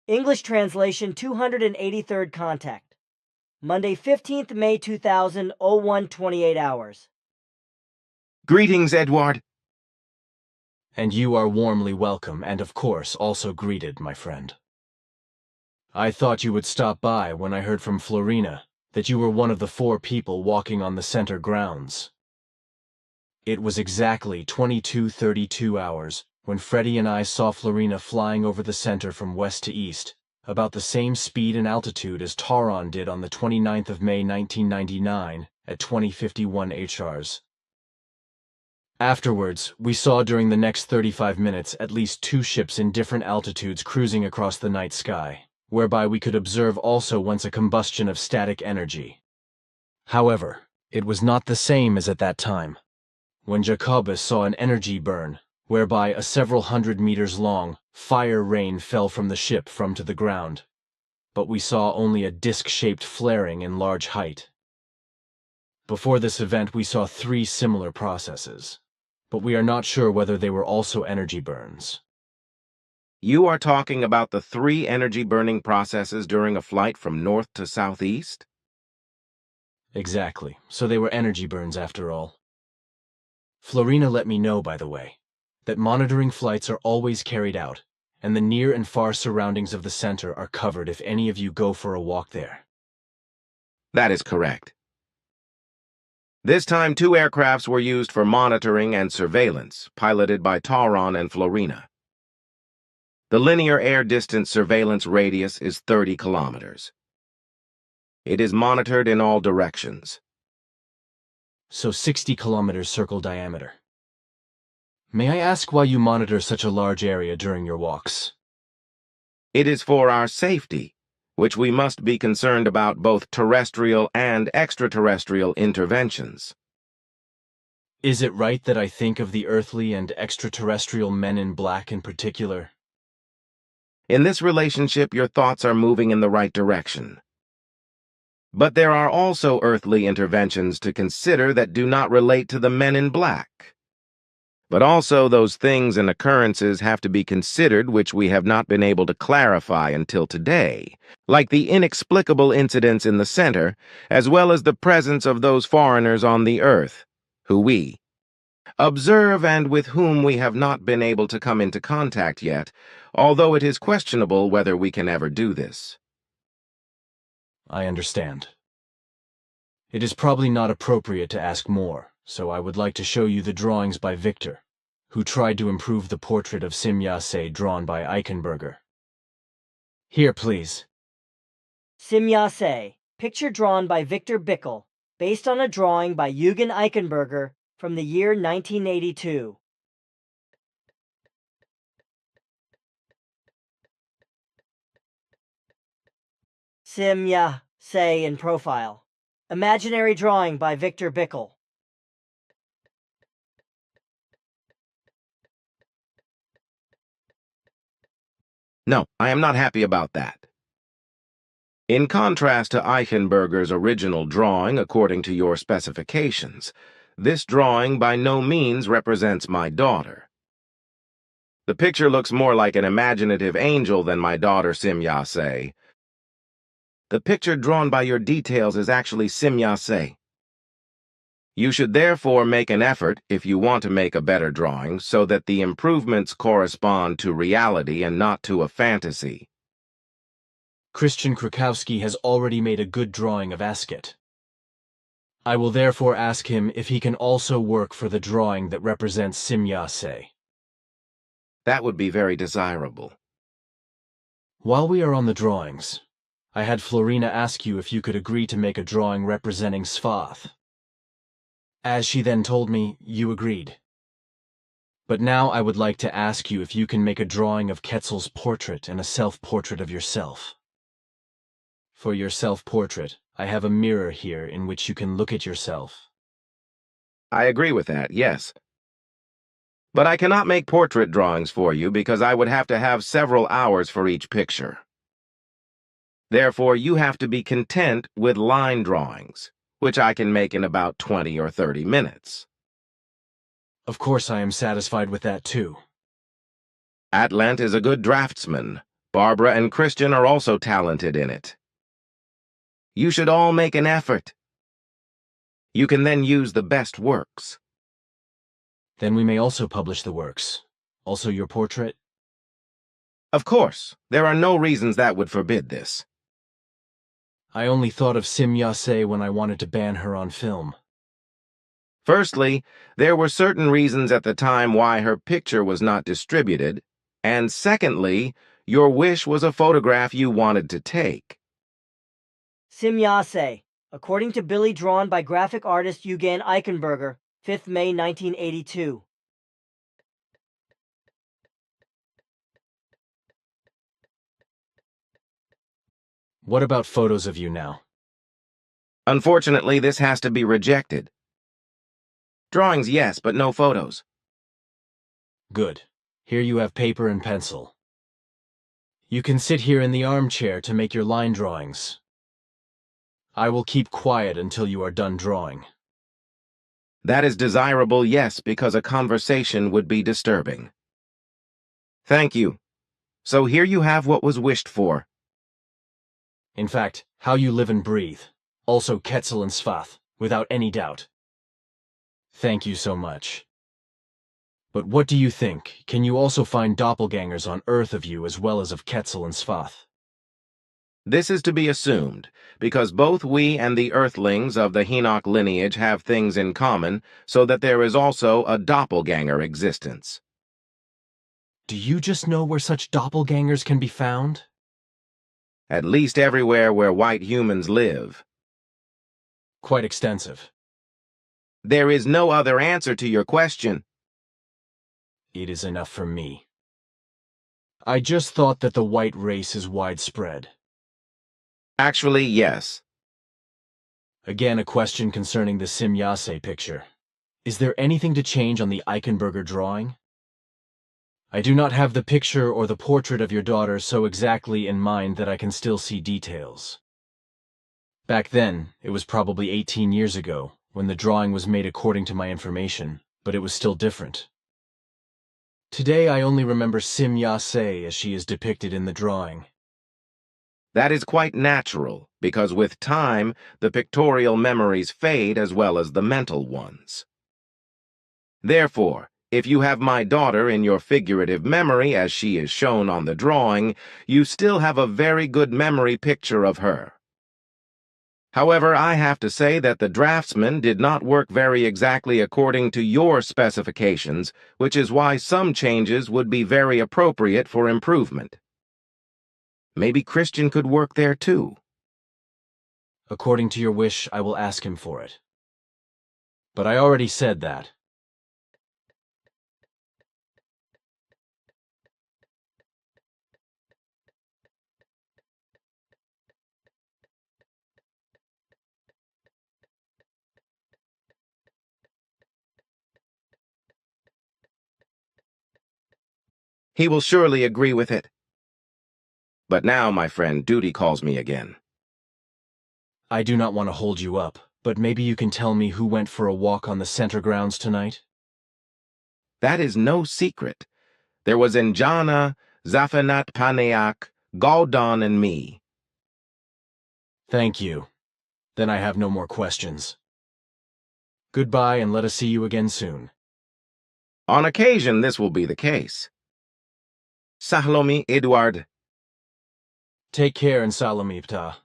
English translation 283rd contact. Monday, 15th May 2000, 01:28 hours. Greetings, Edward. And you are warmly welcome and, of course, also greeted, my friend. I thought you would stop by when I heard from Florina that you were one of the 4 people walking on the center grounds. It was exactly 22:32 hours when Freddie and I saw Florina flying over the center from west to east, about the same speed and altitude as Taron did on the 29th of May 1999 at 20:51 HRs. Afterwards, we saw during the next 35 minutes at least 2 ships in different altitudes cruising across the night sky, whereby we could observe also once a combustion of static energy. However, it was not the same as at that time, when Jacobus saw an energy burn, whereby a several hundred meters long fire rain fell from the ship from to the ground, but we saw only a disc-shaped flaring in large height. Before this event we saw 3 similar processes, but we are not sure whether they were also energy burns. You are talking about the 3 energy-burning processes during a flight from north to southeast? Exactly, so they were energy burns after all. Florina let me know, by the way, that monitoring flights are always carried out, and the near and far surroundings of the center are covered if any of you go for a walk there. That is correct. This time 2 aircrafts were used for monitoring and surveillance, piloted by Taron and Florina. The linear air distance surveillance radius is 30 kilometers. It is monitored in all directions. So 60 kilometers circle diameter. May I ask why you monitor such a large area during your walks? It is for our safety, which we must be concerned about both terrestrial and extraterrestrial interventions. Is it right that I think of the earthly and extraterrestrial men in black in particular? In this relationship, your thoughts are moving in the right direction. But there are also earthly interventions to consider that do not relate to the men in black. But also those things and occurrences have to be considered which we have not been able to clarify until today, like the inexplicable incidents in the center, as well as the presence of those foreigners on the earth, who we observe and with whom we have not been able to come into contact yet, although it is questionable whether we can ever do this. I understand. It is probably not appropriate to ask more, so I would like to show you the drawings by Victor, who tried to improve the portrait of Simyase drawn by Eichenberger. Here, please. Simyase, picture drawn by Victor Bickel, based on a drawing by Eugen Eichenberger from the year 1982. Simyase in profile. Imaginary drawing by Victor Bickel. No, I am not happy about that. In contrast to Eichenberger's original drawing according to your specifications, this drawing by no means represents my daughter. The picture looks more like an imaginative angel than my daughter Simyase. The picture drawn by your details is actually Simyase. You should therefore make an effort, if you want to make a better drawing, so that the improvements correspond to reality and not to a fantasy. Christian Krakowski has already made a good drawing of Asket. I will therefore ask him if he can also work for the drawing that represents Simyase. That would be very desirable. While we are on the drawings, I had Florina ask you if you could agree to make a drawing representing Svath. As she then told me, you agreed. But now I would like to ask you if you can make a drawing of Quetzal's portrait and a self-portrait of yourself. For your self-portrait, I have a mirror here in which you can look at yourself. I agree with that, yes. But I cannot make portrait drawings for you because I would have to have several hours for each picture. Therefore, you have to be content with line drawings, which I can make in about 20 or 30 minutes. Of course I am satisfied with that too. Atlant is a good draftsman, Barbara and Christian are also talented in it. You should all make an effort. You can then use the best works. Then we may also publish the works. Also your portrait? Of course, there are no reasons that would forbid this. I only thought of Sim Yase when I wanted to ban her on film. Firstly, there were certain reasons at the time why her picture was not distributed, and secondly, your wish was a photograph you wanted to take. Simyase, according to Billy, drawn by graphic artist Eugen Eichenberger, 5th May 1982. What about photos of you now? Unfortunately, this has to be rejected. Drawings, yes, but no photos. Good. Here you have paper and pencil. You can sit here in the armchair to make your line drawings. I will keep quiet until you are done drawing. That is desirable, yes, because a conversation would be disturbing. Thank you. So here you have what was wished for. In fact, how you live and breathe. Also Quetzal and Svath, without any doubt. Thank you so much. But what do you think? Can you also find doppelgangers on Earth of you as well as of Quetzal and Svath? This is to be assumed, because both we and the Earthlings of the Henoch lineage have things in common, so that there is also a doppelganger existence. Do you just know where such doppelgangers can be found? At least everywhere where white humans live. Quite extensive. There is no other answer to your question. It is enough for me. I just thought that the white race is widespread. Actually, yes. Again, a question concerning the Simyase picture. Is there anything to change on the Eichenberger drawing? I do not have the picture or the portrait of your daughter so exactly in mind that I can still see details. Back then, it was probably 18 years ago, when the drawing was made according to my information, but it was still different. Today I only remember Sim Yase as she is depicted in the drawing. That is quite natural, because with time, the pictorial memories fade as well as the mental ones. Therefore, if you have my daughter in your figurative memory as she is shown on the drawing, you still have a very good memory picture of her. However, I have to say that the draftsman did not work very exactly according to your specifications, which is why some changes would be very appropriate for improvement. Maybe Christian could work there too. According to your wish, I will ask him for it. But I already said that. He will surely agree with it. But now, my friend, duty calls me again. I do not want to hold you up, but maybe you can tell me who went for a walk on the center grounds tonight? That is no secret. There was Njana, Zafanat Paneak, Galdon, and me. Thank you. Then I have no more questions. Goodbye, and let us see you again soon. On occasion, this will be the case. Sahlomi Edward. Take care and Salamipta.